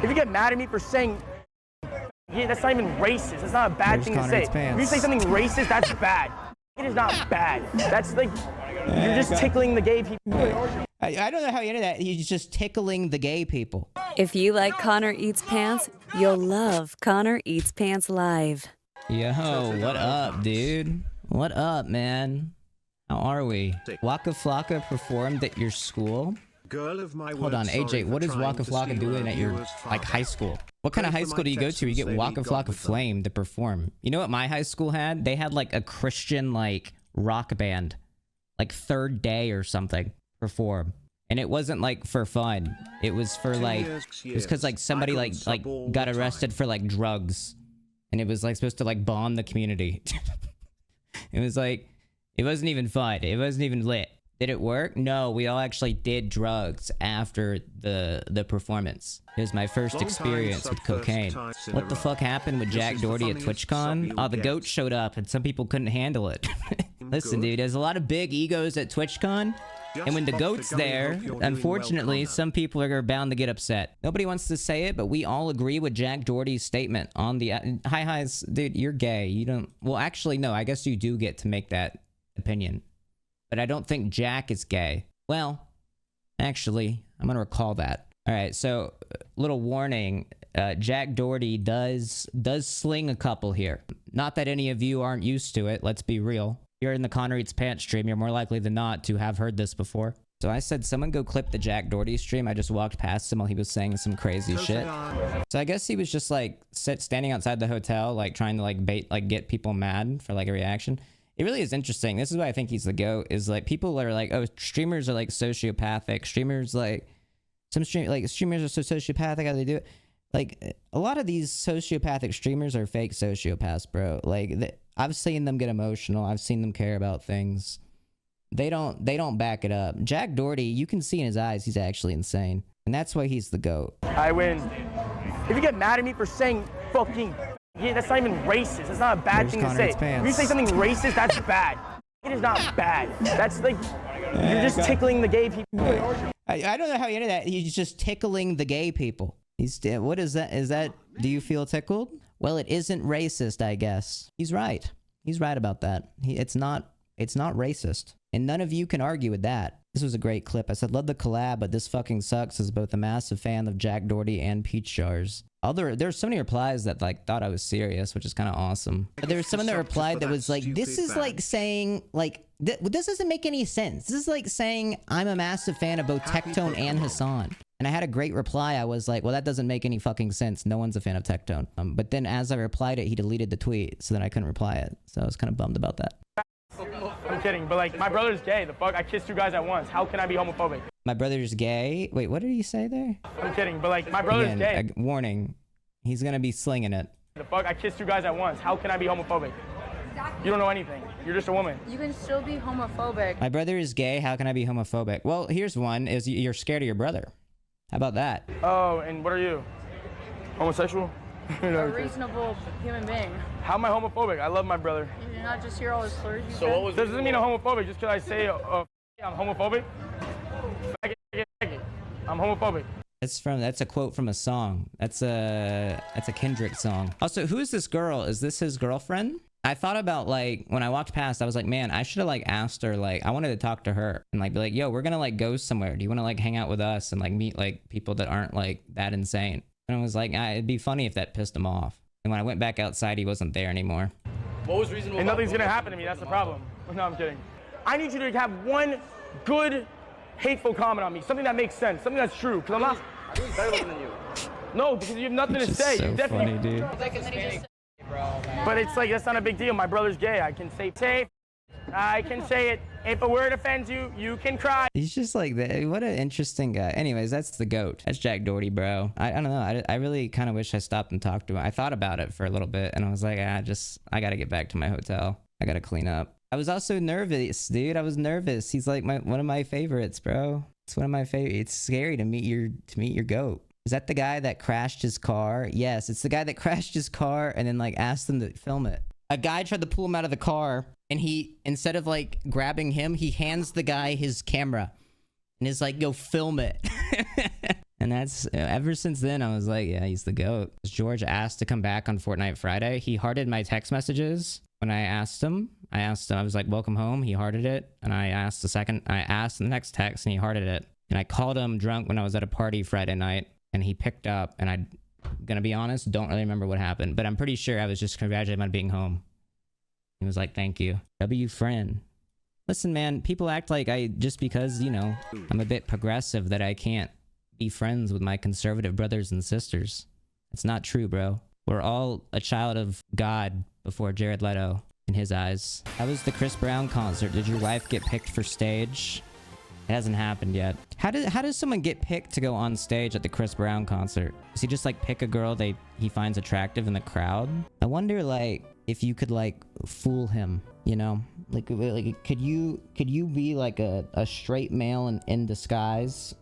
If you get mad at me for saying, yeah, that's not even racist. That's not a bad thing to say. If you say something racist, that's bad. It is not bad. That's like, you're just tickling the gay people. I don't know how you know that. He's just tickling the gay people. If you like Connor Eats Pants, you'll love Connor Eats Pants Live. Yo, what up, dude? What up, man? How are we? Waka Flocka performed at your school? Hold on, AJ, what is Waka Flocka doing at your, like, high school? What kind of high school do you go to? You get Waka Flocka Flame to perform. You know what my high school had? They had, like, a Christian, like, rock band. Like, Third Day or something. Perform. And it wasn't, like, for fun. It was for, like, it was because, like, somebody, like, got arrested for, like, drugs. And it was, like, supposed to, like, bomb the community. It was, like, it wasn't even fun. It wasn't even lit. Did it work? No, we all actually did drugs after the performance. It was my first experience with cocaine. What the fuck happened with Jack Doherty at TwitchCon? Oh, the goat showed up and some people couldn't handle it. Listen, dude, there's a lot of big egos at TwitchCon. And when the goat's there, unfortunately, some people are bound to get upset. Nobody wants to say it, but we all agree with Jack Doherty's statement on the... Hi, dude, you're gay. You don't... Well, actually, no, I guess you do get to make that opinion. But I don't think Jack is gay. Well, actually, I'm gonna recall that. All right, so little warning: Jack Doherty does sling a couple here. Not that any of you aren't used to it. Let's be real. If you're in the ConnorEatsPants stream, you're more likely than not to have heard this before. So I said, someone go clip the Jack Doherty stream. I just walked past him while he was saying some crazy shit. So I guess he was just like standing outside the hotel, like trying to like get people mad for like a reaction. It really is interesting. This is why I think he's the GOAT, is like people are like, oh, streamers are like sociopathic. Streamers like, streamers are so sociopathic, how do they do it? Like, a lot of these sociopathic streamers are fake sociopaths, bro. Like, I've seen them get emotional. I've seen them care about things. They don't back it up. Jack Doherty, you can see in his eyes, he's actually insane. And that's why he's the GOAT. I win. If you get mad at me for saying fucking... Yeah, that's not even racist. That's not a bad thing to say. If you say something racist, that's bad. It is not bad. That's like, you're just tickling the gay people. I don't know how you know that. He's just tickling the gay people. What is that? Is that, do you feel tickled? Well, it isn't racist, I guess. He's right. He's right about that. It's not racist. And none of you can argue with that. This was a great clip. I said, love the collab, but this fucking sucks as both a massive fan of Jack Doherty and Peach Jars. There's so many replies that like thought I was serious, which is kind of awesome. But there was someone that replied that was like, this is like saying, like, this doesn't make any sense. This is like saying I'm a massive fan of both Tectone and Hassan. And I had a great reply. I was like, well, that doesn't make any fucking sense. No one's a fan of Tectone. But then as I replied it, he deleted the tweet. So then I couldn't reply it. So I was kind of bummed about that. I'm kidding, but like, my brother's gay. The fuck? I kissed 2 guys at once. How can I be homophobic? My brother's gay? Wait, what did he say there? I'm kidding, but like, my brother's gay. Warning. He's gonna be slinging it. The fuck? I kissed 2 guys at once. How can I be homophobic? You don't know anything. You're just a woman. You can still be homophobic. My brother is gay. How can I be homophobic? Well, here's one, is you're scared of your brother. How about that? Oh, and what are you? Homosexual? A reasonable human being. How am I homophobic? I love my brother. You did not just hear all his slurs you So said? what was doesn't mean I'm homophobic just because I say I'm homophobic. I'm homophobic. That's a quote from a song. That's a Kendrick song. Also, who is this girl? Is this his girlfriend? I thought about, like, when I walked past, I was like, man, I should have like asked her, like, I wanted to talk to her and like be like, yo, we're gonna like go somewhere. Do you want to like hang out with us and like meet like people that aren't like that insane? And I was like, it'd be funny if that pissed him off. And when I went back outside, he wasn't there anymore. What was reasonable? And nothing's gonna happen to me. That's the problem. No, I'm kidding. I need you to have one good, hateful comment on me. Something that makes sense. Something that's true. Because I'm not. I'm doing better looking than you. No, because you have nothing to say. So you definitely. funny, dude. But it's like, that's not a big deal. My brother's gay. I can say it. I can say it. If a word offends you, you can cry. He's just like that. What an interesting guy. Anyways, that's the GOAT. That's Jack Doherty, bro. I don't know. I really kind of wish I stopped and talked to him. I thought about it for a little bit, and I was like, I gotta get back to my hotel. I gotta clean up. I was also nervous, dude. I was nervous. He's like one of my favorites, bro. It's one of my favorites. It's scary to meet your GOAT. Is that the guy that crashed his car? Yes, it's the guy that crashed his car and then like asked them to film it. A guy tried to pull him out of the car, and he, instead of like grabbing him, he hands the guy his camera and is like, go film it. And that's, ever since then, I was like, yeah, he's the GOAT. George asked to come back on Fortnite Friday. He hearted my text messages when I asked him. I was like, welcome home. He hearted it. And I asked the next text and he hearted it. And I called him drunk when I was at a party Friday night and he picked up. And I'm gonna be honest, don't really remember what happened, but I'm pretty sure I was just congratulating him on being home. He was like, thank you. W friend. Listen, man, people act like just because, you know, I'm a bit progressive that I can't be friends with my conservative brothers and sisters. It's not true, bro. We're all a child of God before Jared Leto in his eyes. How was the Chris Brown concert? Did your wife get picked for stage? It hasn't happened yet. How does someone get picked to go on stage at the Chris Brown concert? Does he just like pick a girl he finds attractive in the crowd? I wonder like if you could like fool him, you know? Like could you be like a straight male in disguise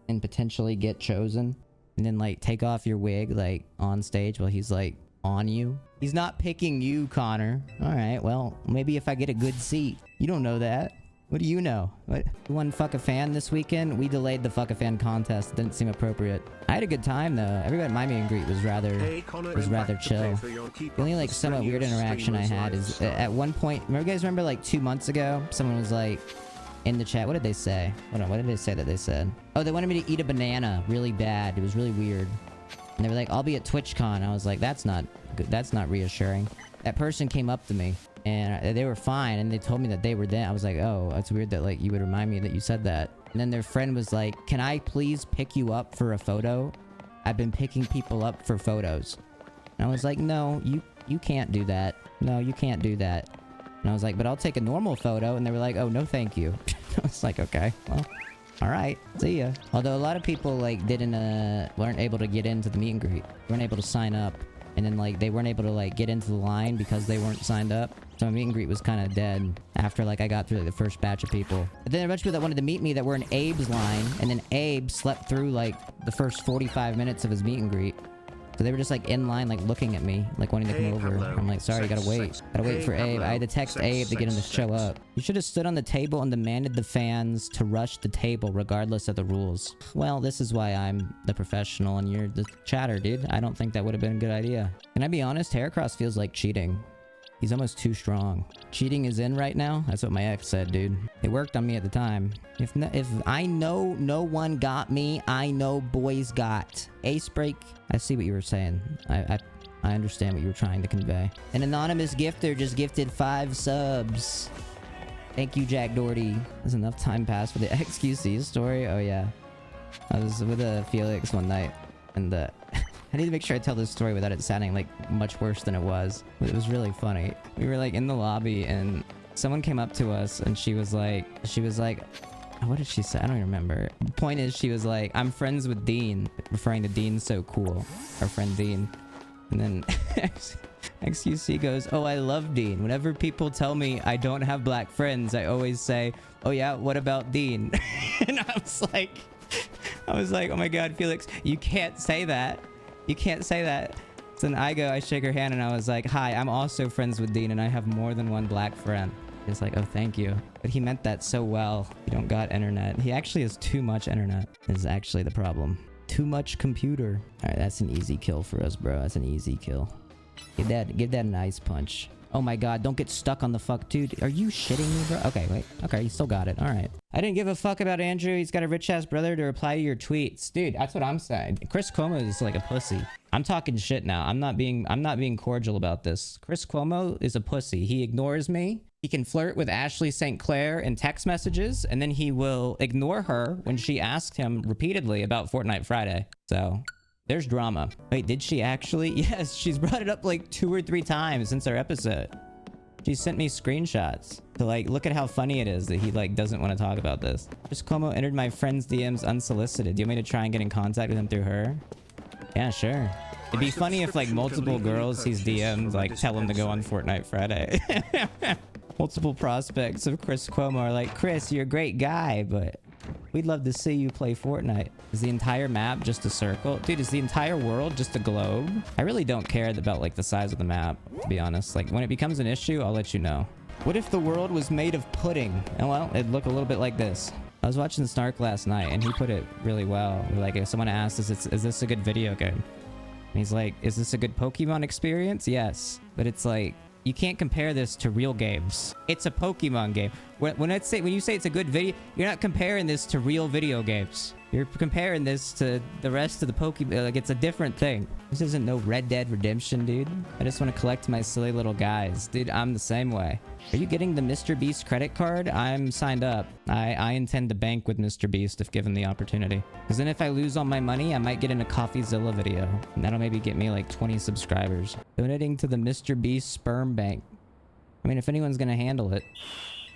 and potentially get chosen and then like take off your wig like on stage while he's like on you? He's not picking you, Connor. All right, well, maybe if I get a good seat. You don't know that. What do you know? What? You won Fuck a Fan this weekend? We delayed the Fuck a Fan contest. It didn't seem appropriate. I had a good time though. Everybody at my meet and greet was rather chill. The only like somewhat weird interaction I had is at one point, you guys remember like 2 months ago, someone was like in the chat, what did they say? Hold on, what did they say that they said? Oh, they wanted me to eat a banana really bad. It was really weird. And they were like, I'll be at TwitchCon. I was like, that's not good. That's not reassuring. That person came up to me and they were fine and they told me that they were there. I was like, oh, it's weird that like you would remind me that you said that. And then their friend was like, can I please pick you up for a photo? I've been picking people up for photos. And I was like, no, you can't do that. No, you can't do that. And I was like, but I'll take a normal photo. And they were like, oh, no, thank you. I was like, okay, well, all right, see ya. Although a lot of people like weren't able to get into the meet and greet. Weren't able to sign up. And then like they weren't able to like get into the line because they weren't signed up. So my meet and greet was kind of dead after like I got through like the first batch of people. But then there were a bunch of people that wanted to meet me that were in Abe's line. And then Abe slept through like the first 45 minutes of his meet and greet. So they were just like in line, like looking at me, like wanting to come over. I'm like, sorry, gotta wait. Gotta wait for Abe. I had to text Abe to get him to show up. You should have stood on the table and demanded the fans to rush the table regardless of the rules. Well, this is why I'm the professional and you're the chatter, dude. I don't think that would have been a good idea. Can I be honest? Heracross feels like cheating. He's almost too strong. Cheating is in right now? That's what my ex said, dude. It worked on me at the time. If I know no one got me, I know boys got. Ace break. I see what you were saying. I understand what you were trying to convey. An anonymous gifter just gifted 5 subs. Thank you, Jack Doherty. There's enough time passed for the XQC story. Oh yeah. I was with Felix one night and I need to make sure I tell this story without it sounding like much worse than it was. But it was really funny. We were like in the lobby and someone came up to us and she was like, what did she say? I don't even remember. The point is she was like, I'm friends with Dean, referring to Dean So Cool, our friend Dean. And then XQC goes, oh, I love Dean. Whenever people tell me I don't have black friends, I always say, oh yeah, what about Dean? And I was like, oh my God, Felix, you can't say that. You can't say that. So then I shake her hand and I was like, hi, I'm also friends with Dean and I have more than one black friend. He's like, oh, thank you. But he meant that so well. You don't got internet. He actually has too much internet is actually the problem. Too much computer. All right, that's an easy kill for us, bro. That's an easy kill. Give that an ice punch. Oh my God, don't get stuck on the fuck, dude. Are you shitting me, bro? Okay, wait. Okay, you still got it. All right. I didn't give a fuck about Andrew. He's got a rich-ass brother to reply to your tweets. Dude, that's what I'm saying. Chris Cuomo is like a pussy. I'm talking shit now. I'm not being cordial about this. Chris Cuomo is a pussy. He ignores me. He can flirt with Ashley St. Clair in text messages, and then he will ignore her when she asked him repeatedly about Fortnite Friday. So there's drama. Wait, did she actually? Yes, she's brought it up like 2 or 3 times since our episode. She sent me screenshots to like, look at how funny it is that he like doesn't want to talk about this. Chris Cuomo entered my friend's DMs unsolicited. Do you want me to try and get in contact with him through her? Yeah, sure. It'd be funny if like multiple girls he's DM'd like tell him to go on Fortnite Friday. Multiple prospects of Chris Cuomo are like, Chris, you're a great guy, but we'd love to see you play Fortnite. Is the entire map just a circle? Dude, is the entire world just a globe? I really don't care about like the size of the map, to be honest. Like when it becomes an issue, I'll let you know. What if the world was made of pudding? Oh, well, it'd look a little bit like this. I was watching Snark last night, and he put it really well. Like, if someone asked, is this a good video game? And he's like, is this a good Pokemon experience? Yes. But it's like, you can't compare this to real games. It's a Pokemon game. When you say it's a good video, you're not comparing this to real video games. You're comparing this to the rest of the Pokemon. Like, it's a different thing. This isn't no Red Dead Redemption, dude. I just want to collect my silly little guys. Dude, I'm the same way. Are you getting the Mr. Beast credit card? I'm signed up. I intend to bank with Mr. Beast if given the opportunity. Because then if I lose all my money, I might get in a CoffeeZilla video. And that'll maybe get me like 20 subscribers. Donating to the Mr. Beast sperm bank. I mean, if anyone's going to handle it,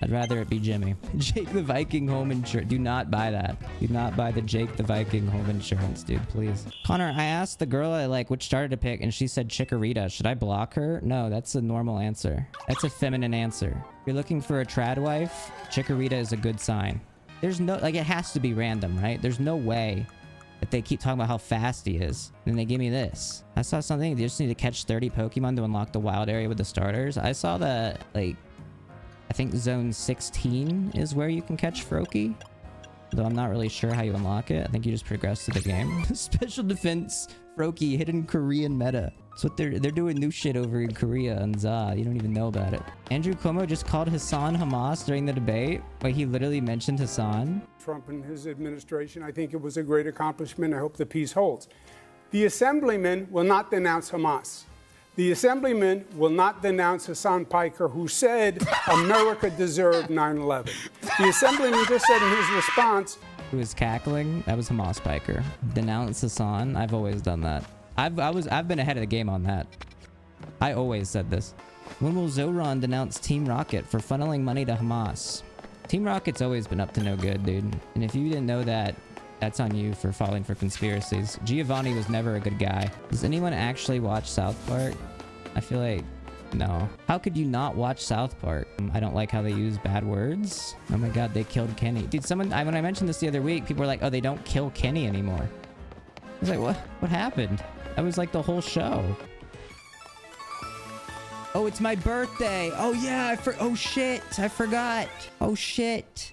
I'd rather it be Jimmy. Jake the Viking home insurance. Do not buy that. Do not buy the Jake the Viking home insurance, dude, please. Connor, I asked the girl I like which starter to pick, and she said Chikorita. Should I block her? No, that's a normal answer. That's a feminine answer. If you're looking for a trad wife, Chikorita is a good sign. There's no, like, it has to be random, right? There's no way that they keep talking about how fast he is. And they give me this. I saw something. They just need to catch 30 Pokemon to unlock the wild area with the starters. I saw that, like, I think zone 16 is where you can catch Froakie. Though I'm not really sure how you unlock it. I think you just progress to the game. Special defense Froakie, hidden Korean meta. That's what they're doing new shit over in Korea and ZA. You don't even know about it. Andrew Cuomo just called Hassan Hamas during the debate. Like, he literally mentioned Hassan. Trump and his administration, I think it was a great accomplishment. I hope the peace holds. The assemblyman will not denounce Hamas. The assemblyman will not denounce Hassan Piker, who said America deserved 9/11. The assemblyman just said in his response, who was cackling? That was Hamas Piker. Denounce Hassan. I've always done that. I've been ahead of the game on that. I always said this. When will Zoran denounce Team Rocket for funneling money to Hamas? Team Rocket's always been up to no good, dude. And if you didn't know that, that's on you for falling for conspiracies. Giovanni was never a good guy. Does anyone actually watch South Park? I feel like, no. How could you not watch South Park? I don't like how they use bad words. Oh my god, they killed Kenny. Dude, when I mentioned this the other week, people were like, oh, they don't kill Kenny anymore. I was like, what happened? That was like the whole show. Oh, it's my birthday. Oh yeah, oh shit, I forgot. Oh shit.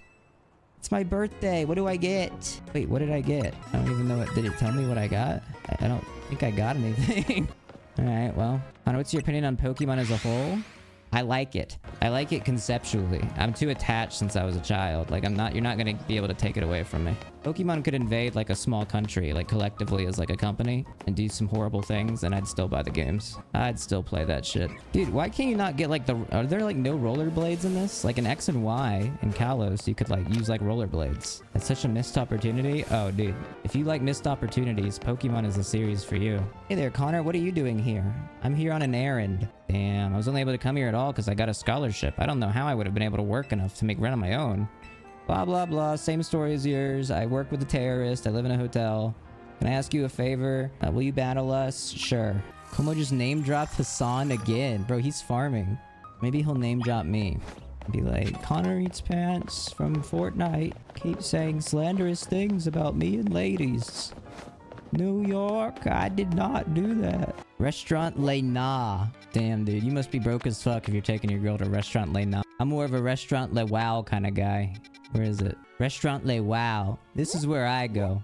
It's my birthday. What do I get? Wait, what did I get? I don't even know what. Did it tell me what I got? I don't think I got anything. All right, well, Connor, what's your opinion on Pokemon as a whole? I like it. I like it conceptually. I'm too attached since I was a child. Like, you're not gonna be able to take it away from me. Pokemon could invade like a small country, like collectively as like a company, and do some horrible things, and I'd still buy the games. I'd still play that shit. Dude, why can't you not get like are there like no rollerblades in this? Like in X and Y in Kalos, you could like use like rollerblades. That's such a missed opportunity. Oh, dude. If you like missed opportunities, Pokemon is a series for you. Hey there, Connor. What are you doing here? I'm here on an errand. Damn, I was only able to come here at all because I got a scholarship. I don't know how I would have been able to work enough to make rent on my own. Blah, blah, blah. Same story as yours. I work with a terrorist. I live in a hotel. Can I ask you a favor? Will you battle us? Sure. Cuomo just name dropped Hassan again. Bro, he's farming. Maybe he'll name drop me. Be like, ConnorEatsPants from Fortnite. Keep saying slanderous things about me and ladies. New York, I did not do that. Restaurant Le Na. Damn, dude, you must be broke as fuck if you're taking your girl to Restaurant Le Na. I'm more of a Restaurant Le Wow kind of guy. Where is it? Restaurant Le Wow. This is where I go.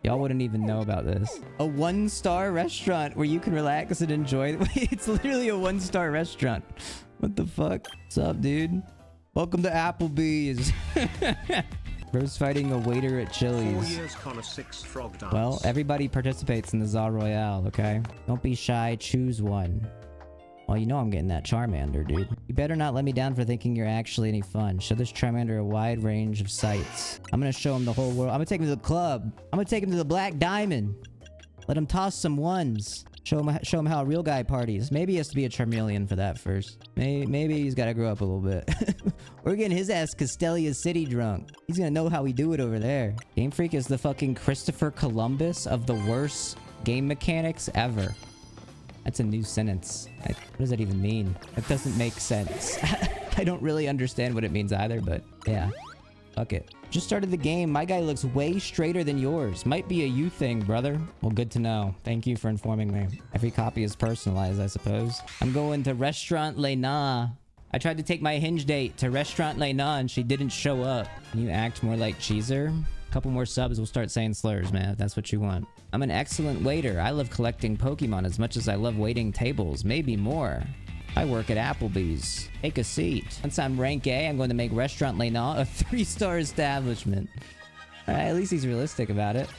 Y'all wouldn't even know about this. A 1-star restaurant where you can relax and enjoy. It's literally a 1-star restaurant. What the fuck? What's up, dude? Welcome to Applebee's. Bro's fighting a waiter at Chili's. Well, everybody participates in the ZA Royale, okay? Don't be shy, choose one. Well, you know I'm getting that Charmander, dude. You better not let me down for thinking you're actually any fun. Show this Charmander a wide range of sights. I'm gonna show him the whole world. I'm gonna take him to the club. I'm gonna take him to the Black Diamond. Let him toss some ones. Show him how a real guy parties. Maybe he has to be a Charmeleon for that first. Maybe he's got to grow up a little bit. We're getting his ass Castelia City drunk. He's gonna know how we do it over there. Game Freak is the fucking Christopher Columbus of the worst game mechanics ever. That's a new sentence. What does that even mean? That doesn't make sense. I don't really understand what it means either, but yeah. Fuck it. Just started the game. My guy looks way straighter than yours. Might be a you thing, brother. Well, good to know. Thank you for informing me. Every copy is personalized, I suppose. I'm going to Restaurant Le Na. I tried to take my Hinge date to Restaurant Lena and she didn't show up. Can you act more like Cheezer? A couple more subs, we'll start saying slurs, man, if that's what you want. I'm an excellent waiter. I love collecting Pokemon as much as I love waiting tables, maybe more. I work at Applebee's. Take a seat. Once I'm rank A, I'm going to make Restaurant Lena a 3-star establishment. Alright, at least he's realistic about it.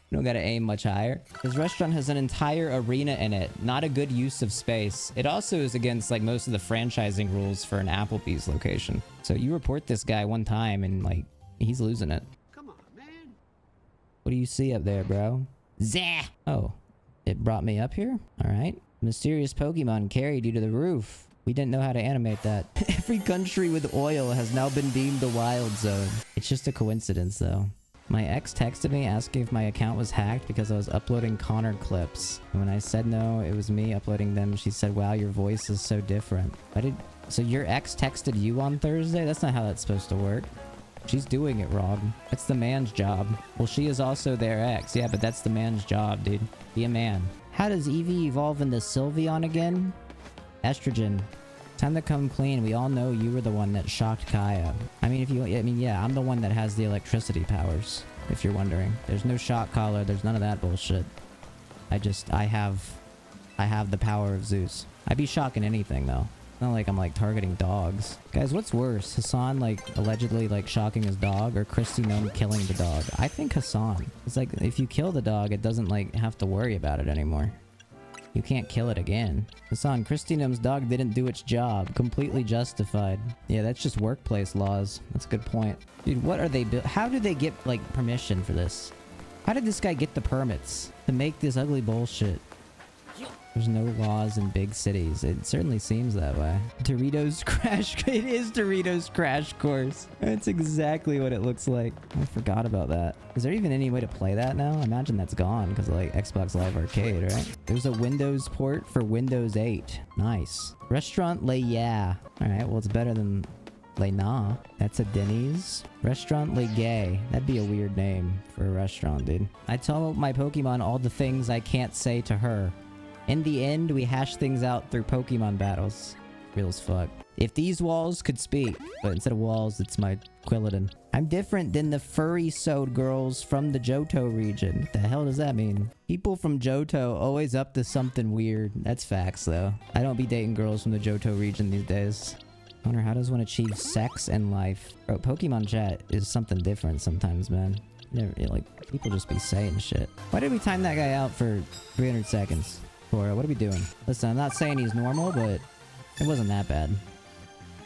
You don't gotta aim much higher. His restaurant has an entire arena in it. Not a good use of space. It also is against like most of the franchising rules for an Applebee's location. So you report this guy one time and like he's losing it. Come on, man. What do you see up there, bro? Zah! Oh, it brought me up here? Alright. Mysterious Pokemon carried you to the roof. We didn't know how to animate that. Every country with oil has now been deemed a wild zone. It's just a coincidence though. My ex texted me asking if my account was hacked because I was uploading Connor clips. And when I said no, it was me uploading them, she said, wow, your voice is so different. So your ex texted you on Thursday? That's not how that's supposed to work. She's doing it wrong. It's the man's job. Well, she is also their ex. Yeah, but that's the man's job, dude. Be a man. How does Eevee evolve into Sylveon again? Estrogen. Time to come clean. We all know you were the one that shocked Kaya. Yeah, I'm the one that has the electricity powers, if you're wondering. There's no shock collar. There's none of that bullshit. I have the power of Zeus. I'd be shocking anything, though. It's not like I'm, like, targeting dogs. Guys, what's worse? Hassan, like, allegedly, like, shocking his dog, or Christy Gnome killing the dog? I think Hassan. It's like, if you kill the dog, it doesn't, like, have to worry about it anymore. You can't kill it again. Hassan, Christy Gnome's dog didn't do its job. Completely justified. Yeah, that's just workplace laws. That's a good point. Dude, what are they how did they get, like, permission for this? How did this guy get the permits to make this ugly bullshit? There's no laws in big cities. It certainly seems that way. Doritos Crash... It is Doritos Crash Course. That's exactly what it looks like. I forgot about that. Is there even any way to play that now? I imagine that's gone because of, like, Xbox Live Arcade, right? There's a Windows port for Windows 8. Nice. Restaurant Le Yeah. Alright, well, it's better than Le Nah. That's a Denny's. Restaurant Le Gay. That'd be a weird name for a restaurant, dude. I tell my Pokemon all the things I can't say to her. In the end, we hash things out through Pokemon battles. Real as fuck. If these walls could speak, but instead of walls, it's my Quilladin. I'm different than the furry-sewed girls from the Johto region. What the hell does that mean? People from Johto always up to something weird. That's facts, though. I don't be dating girls from the Johto region these days. Connor, how does one achieve sex and life? Bro, Pokemon chat is something different sometimes, man. Like, people just be saying shit. Why did we time that guy out for 300 seconds? What are we doing? Listen, I'm not saying he's normal, but it wasn't that bad.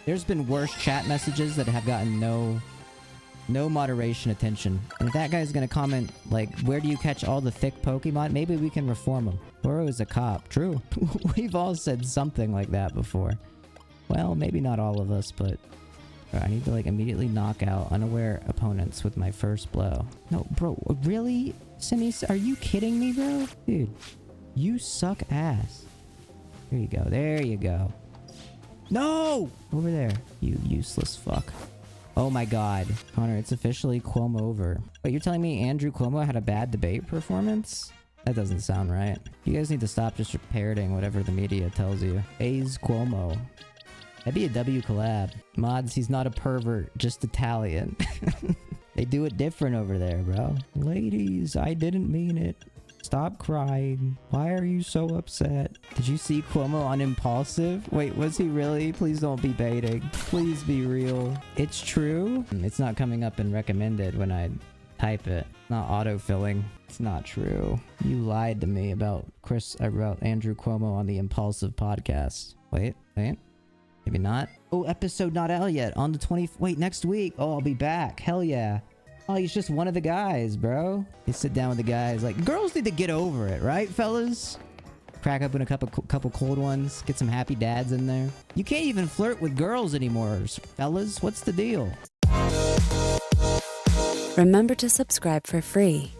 There's been worse chat messages that have gotten no moderation attention. And if that guy's gonna comment, like, where do you catch all the thick Pokemon? Maybe we can reform him. Goro is a cop. True. We've all said something like that before. Well, maybe not all of us, but... I need to, like, immediately knock out unaware opponents with my first blow. No, bro, really? Simis, are you kidding me, bro? Dude. You suck ass. There you go. There you go. No! Over there. You useless fuck. Oh my god. Connor, it's officially Cuomo over. Wait, you're telling me Andrew Cuomo had a bad debate performance? That doesn't sound right. You guys need to stop just parroting whatever the media tells you. A's Cuomo. That'd be a W collab. Mods, he's not a pervert, just Italian. They do it different over there, bro. Ladies, I didn't mean it. Stop crying. Why are you so upset? Did you see Cuomo on Impulsive? Wait, was he really? Please don't be baiting. Please be real. It's true. It's not coming up in recommended when I type it. Not autofilling. It's not true. You lied to me about Andrew Cuomo on the Impulsive podcast. Wait. Maybe not. Oh, episode not out yet. On the 20th. Wait, next week. Oh, I'll be back. Hell yeah. Oh, he's just one of the guys, bro. You sit down with the guys. Like, girls need to get over it, right, fellas? Crack open a couple cold ones. Get some happy dads in there. You can't even flirt with girls anymore, fellas. What's the deal? Remember to subscribe for free.